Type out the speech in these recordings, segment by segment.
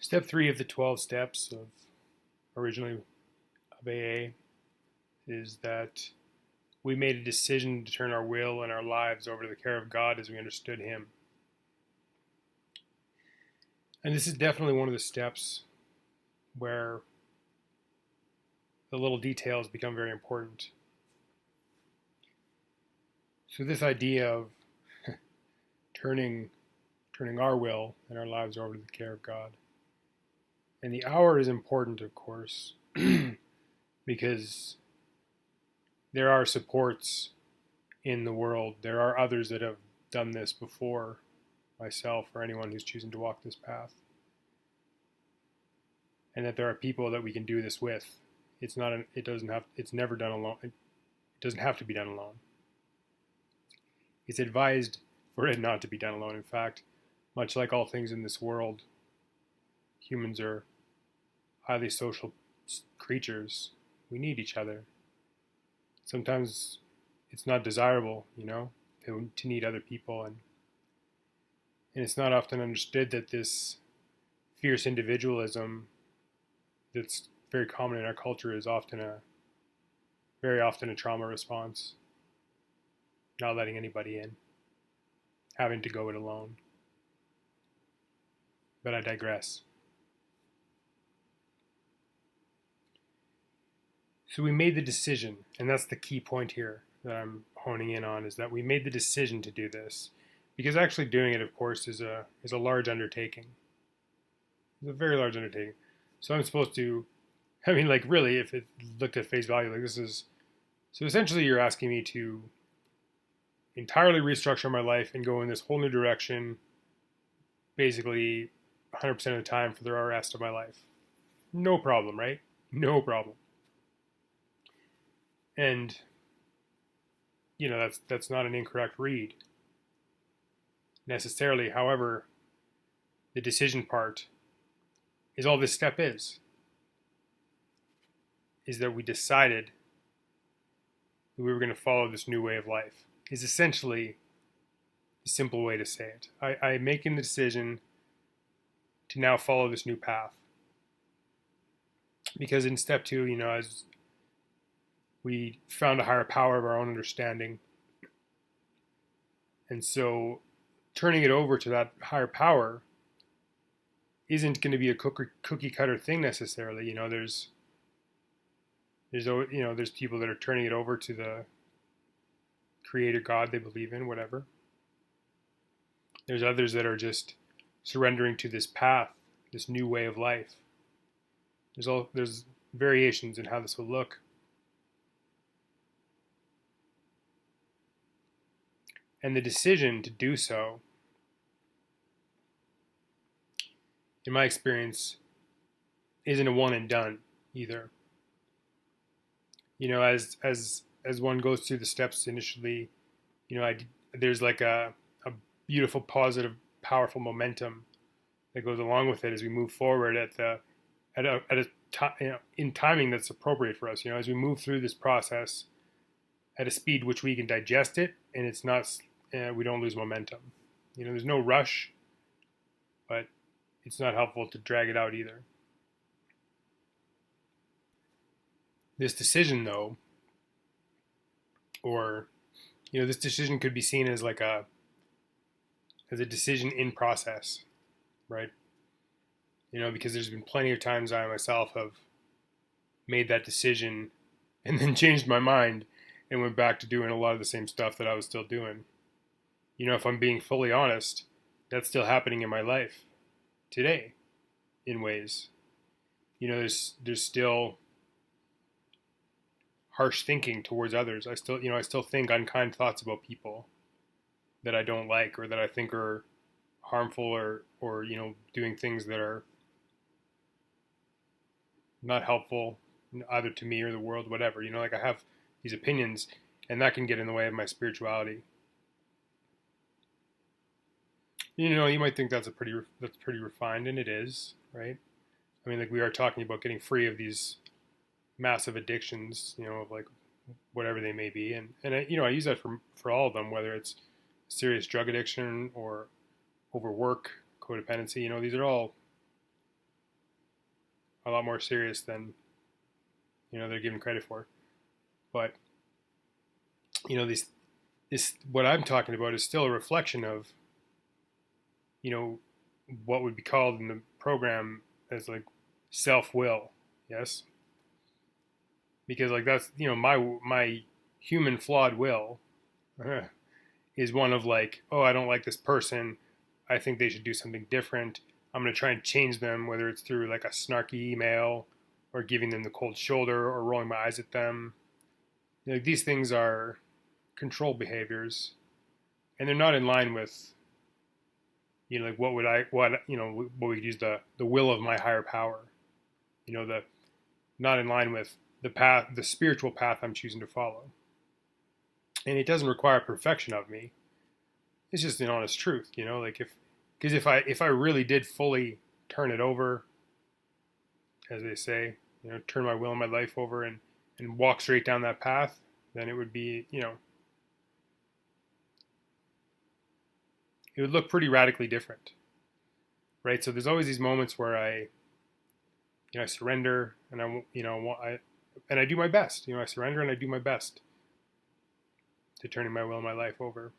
Step 3 of the 12 steps of originally of AA is that we made a decision to turn our will and our lives over to the care of God as we understood Him. And this is definitely one of the steps where the little details become very important. So this idea of turning our will and our lives over to the care of God. And the hour is important, of course, because there are supports in the world. There are others that have done this before myself or anyone who's choosing to walk this path. And that there are people that we can do this with. It's never done alone. It doesn't have to be done alone. It's advised for it not to be done alone. In fact, much like all things in this world, humans are highly social creatures. We need each other. Sometimes it's not desirable, to need other people. And it's not often understood that this fierce individualism that's very common in our culture is very often a trauma response. Not letting anybody in. Having to go it alone. But I digress. So we made the decision, and that's the key point here that I'm honing in on, is that we made the decision to do this. Because actually doing it, of course, is a large undertaking. It's a very large undertaking. So I'm supposed to, really, if it looked at face value, so essentially you're asking me to entirely restructure my life and go in this whole new direction, basically 100% of the time for the rest of my life. No problem, right? No problem. And, that's not an incorrect read necessarily. However, the decision part is all this step is that we decided that we were going to follow this new way of life, is essentially the simple way to say it. I'm making the decision to now follow this new path. Because in step 2, as we found a higher power of our own understanding. And so turning it over to that higher power isn't going to be a cookie cutter thing necessarily. There's people that are turning it over to the creator God they believe in, whatever. There's others that are just surrendering to this path, this new way of life. There's variations in how this will look. And the decision to do so, in my experience, isn't a one and done either. As one goes through the steps initially, there's like a beautiful, positive, powerful momentum that goes along with it as we move forward in timing that's appropriate for us. As we move through this process at a speed which we can digest it, and it's not, we don't lose momentum. There's no rush, but it's not helpful to drag it out either. This decision, though, or this decision could be seen as as a decision in process, right? Because there's been plenty of times I myself have made that decision and then changed my mind and went back to doing a lot of the same stuff that I was still doing. If I'm being fully honest, that's still happening in my life today in ways. There's still harsh thinking towards others. I still think unkind thoughts about people that I don't like or that I think are harmful or doing things that are not helpful either to me or the world, whatever. I have these opinions, and that can get in the way of my spirituality. You might think that's pretty refined, and it is, right? We are talking about getting free of these massive addictions, of whatever they may be, and I use that for all of them, whether it's serious drug addiction or overwork, codependency. These are all a lot more serious than they're given credit for. But this what I'm talking about is still a reflection of what would be called in the program as like self-will. Yes, because like that's my human flawed will is one of like, oh, I don't like this person, I think they should do something different, I'm going to try and change them, whether it's through like a snarky email or giving them the cold shoulder or rolling my eyes at them. Like these things are control behaviors, and they're not in line with like what we use the will of my higher power, the not in line with the spiritual path I'm choosing to follow. And it doesn't require perfection of me. It's just an honest truth, like because if I really did fully turn it over, as they say, turn my will and my life over and walk straight down that path, then it would be, it would look pretty radically different, right? So there's always these moments where I surrender, and I do my best. I surrender and I do my best to turning my will and my life over.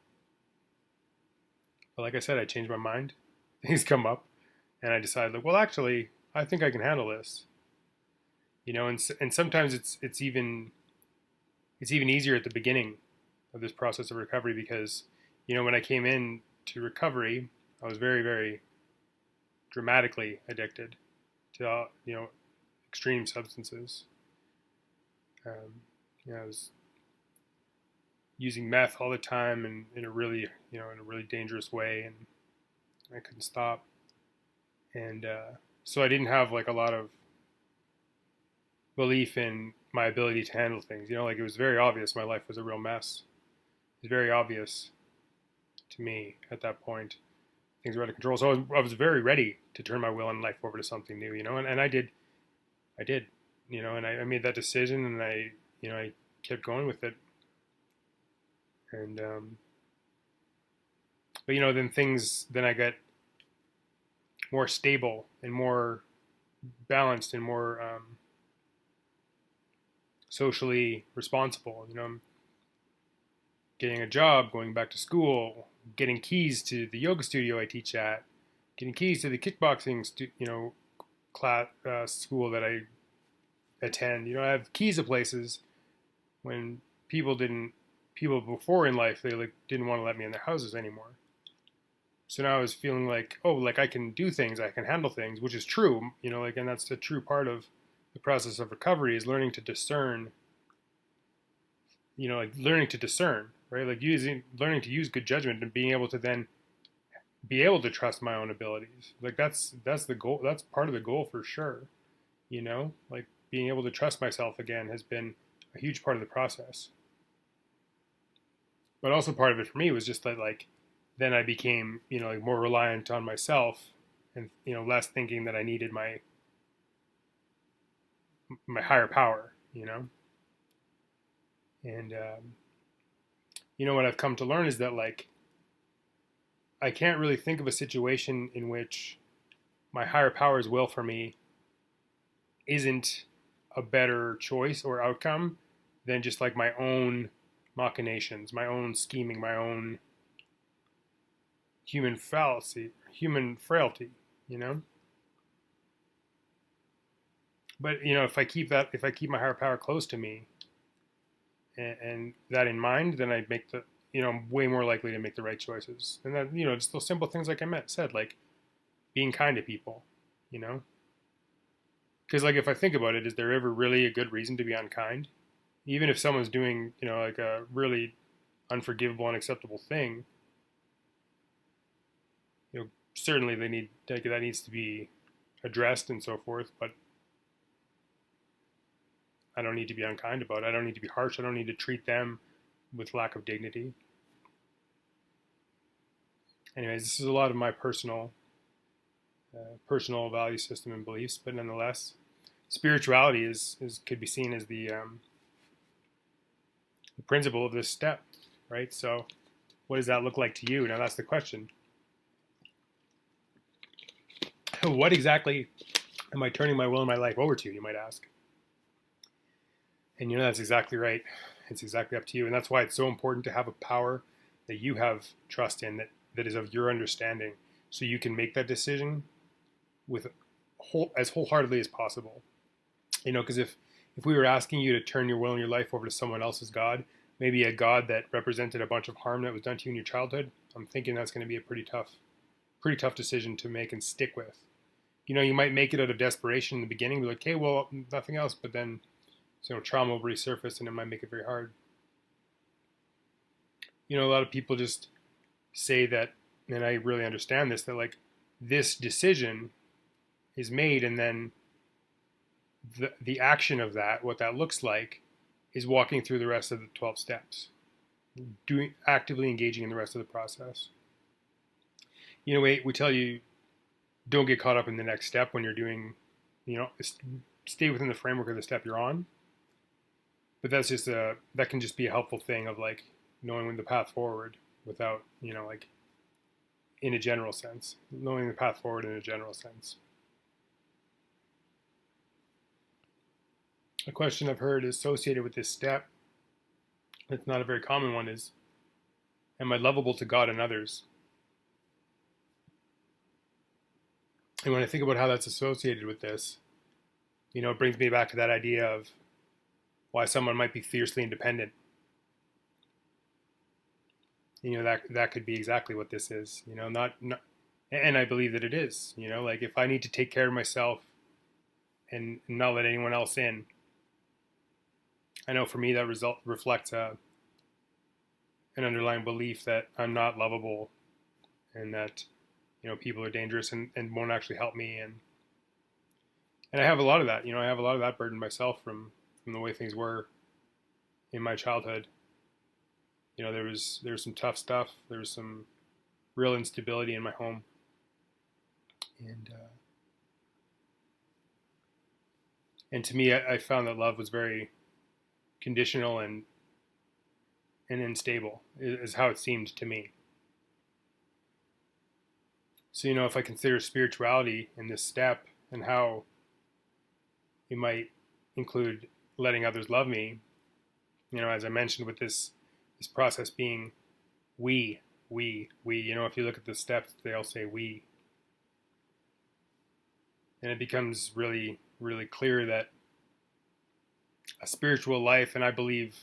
But like I said, I change my mind. Things come up, and I decide, like, well, actually, I think I can handle this. And sometimes it's even easier at the beginning of this process of recovery because, when I came in to recovery, I was very, very dramatically addicted to, extreme substances. I was using meth all the time and in a really dangerous way, and I couldn't stop. And so I didn't have like a lot of belief in my ability to handle things. Like it was very obvious my life was a real mess. It was very obvious to me at that point. Things were out of control. So I was very ready to turn my will and life over to something new, and I did, and I made that decision, and I kept going with it. And, but then I got more stable and more balanced and more, socially responsible. I'm getting a job, going back to school, getting keys to the yoga studio I teach at, getting keys to the kickboxing, class school that I attend. I have keys to places when people before in life, they like didn't want to let me in their houses anymore. So now I was feeling like, oh, like I can do things, I can handle things, which is true, and that's the true part of the process of recovery is learning to discern, right? Like learning to use good judgment and being able to then be able to trust my own abilities. Like that's the goal. That's part of the goal for sure. Like being able to trust myself again has been a huge part of the process. But also part of it for me was just that like, then I became, like more reliant on myself and, less thinking that I needed my higher power, and, what I've come to learn is that like, I can't really think of a situation in which my higher power's will for me isn't a better choice or outcome than just like my own machinations, my own scheming, my own human frailty, But if I keep my higher power close to me, and that in mind, then I make I'm way more likely to make the right choices. And then just those simple things like I said, like being kind to people, Because like if I think about it, is there ever really a good reason to be unkind? Even if someone's doing like a really unforgivable, unacceptable thing, certainly that needs to be addressed and so forth. But I don't need to be unkind about it. I don't need to be harsh. I don't need to treat them with lack of dignity. Anyways, this is a lot of my personal value system and beliefs, but nonetheless, spirituality is could be seen as the principle of this step, right? So, what does that look like to you? Now, that's the question. What exactly Am I turning my will and my life over to you, you might ask? And that's exactly right. It's exactly up to you. And that's why it's so important to have a power that you have trust in, that is of your understanding, so you can make that decision with as wholeheartedly as possible. Because if we were asking you to turn your will and your life over to someone else's God, maybe a God that represented a bunch of harm that was done to you in your childhood, I'm thinking that's going to be a pretty tough decision to make and stick with. You might make it out of desperation in the beginning, be like, okay, well, nothing else, but then trauma will resurface and it might make it very hard. A lot of people just say that, and I really understand this, that like this decision is made, and then the action of that, what that looks like, is walking through the rest of the 12 steps, actively engaging in the rest of the process. We tell you, don't get caught up in the next step when you're doing, stay within the framework of the step you're on. But that's just that can just be a helpful thing of like knowing the path forward without, like in a general sense, knowing the path forward in a general sense. A question I've heard associated with this step, it's not a very common one, is, am I lovable to God and others? And when I think about how that's associated with this, it brings me back to that idea of why someone might be fiercely independent. That could be exactly what this is. Not, and I believe that it is. Like if I need to take care of myself and not let anyone else in, I know for me that reflects an underlying belief that I'm not lovable, and that people are dangerous and won't actually help me, and I have a lot of that. I have a lot of that burden myself from the way things were in my childhood. There was some tough stuff. There was some real instability in my home, and to me, I found that love was very conditional and unstable, is how it seemed to me. So if I consider spirituality in this step and how it might include letting others love me, as I mentioned, with this process being we. If you look at the steps, they all say we. And it becomes really, really clear that a spiritual life, and I believe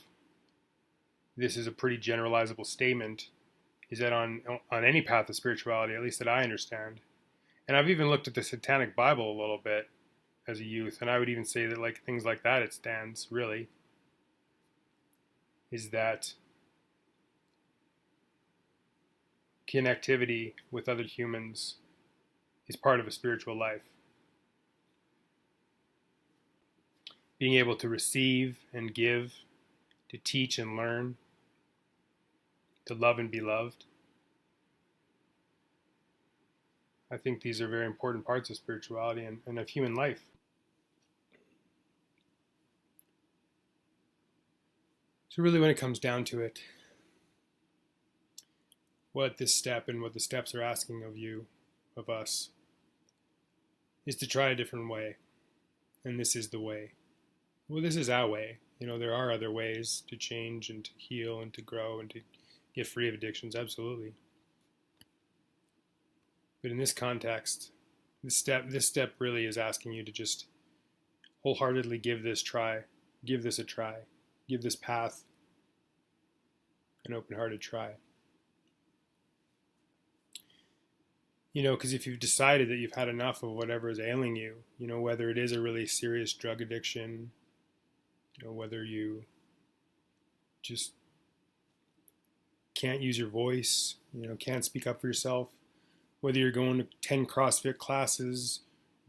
this is a pretty generalizable statement, is that on any path of spirituality, at least that I understand, and I've even looked at the Satanic Bible a little bit as a youth, and I would even say that like things like that, it stands really, is that connectivity with other humans is part of a spiritual life. Being able to receive and give, to teach and learn, to love and be loved. I think these are very important parts of spirituality and of human life. So really, when it comes down to it, what this step and what the steps are asking of you, of us, is to try a different way. And this is the way. Well, this is our way. There are other ways to change and to heal and to grow and to get free of addictions, absolutely. But in this context, this step really is asking you to just wholeheartedly give this a try, give this path an open-hearted try. Because if you've decided that you've had enough of whatever is ailing you, whether it is a really serious drug addiction, whether you just can't use your voice, can't speak up for yourself, whether you're going to 10 CrossFit classes,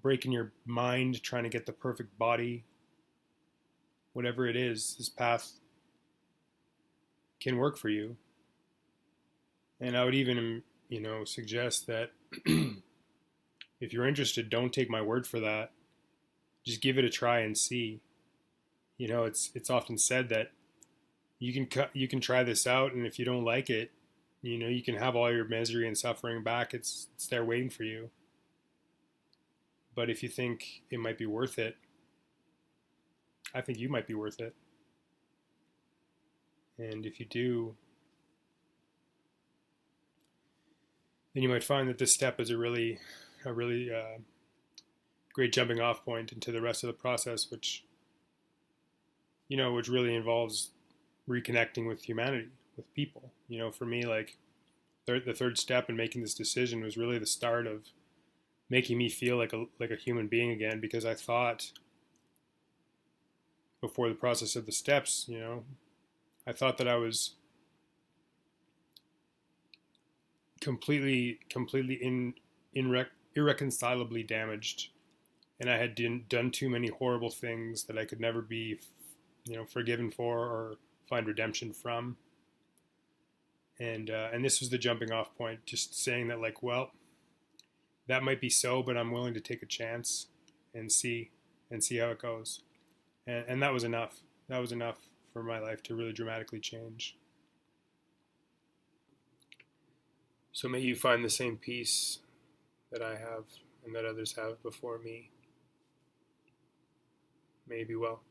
breaking your mind trying to get the perfect body, whatever it is, this path can work for you. And I would even, suggest that if you're interested, don't take my word for that. Just give it a try and see. It's often said that you can try this out, and if you don't like it, you can have all your misery and suffering back. It's there waiting for you. But if you think it might be worth it, I think you might be worth it. And if you do, then you might find that this step is a really great jumping off point into the rest of the process, which which really involves reconnecting with humanity, with people. For me, like the third step in making this decision was really the start of making me feel like a human being again, because I thought before the process of the steps, I thought that I was completely irreconcilably damaged, and I had done too many horrible things that I could never be, forgiven for or find redemption from. And this was the jumping off point, just saying that, like, well, that might be so, but I'm willing to take a chance and see how it goes. And that was enough. That was enough for my life to really dramatically change. So may you find the same peace that I have and that others have before me. May you be well.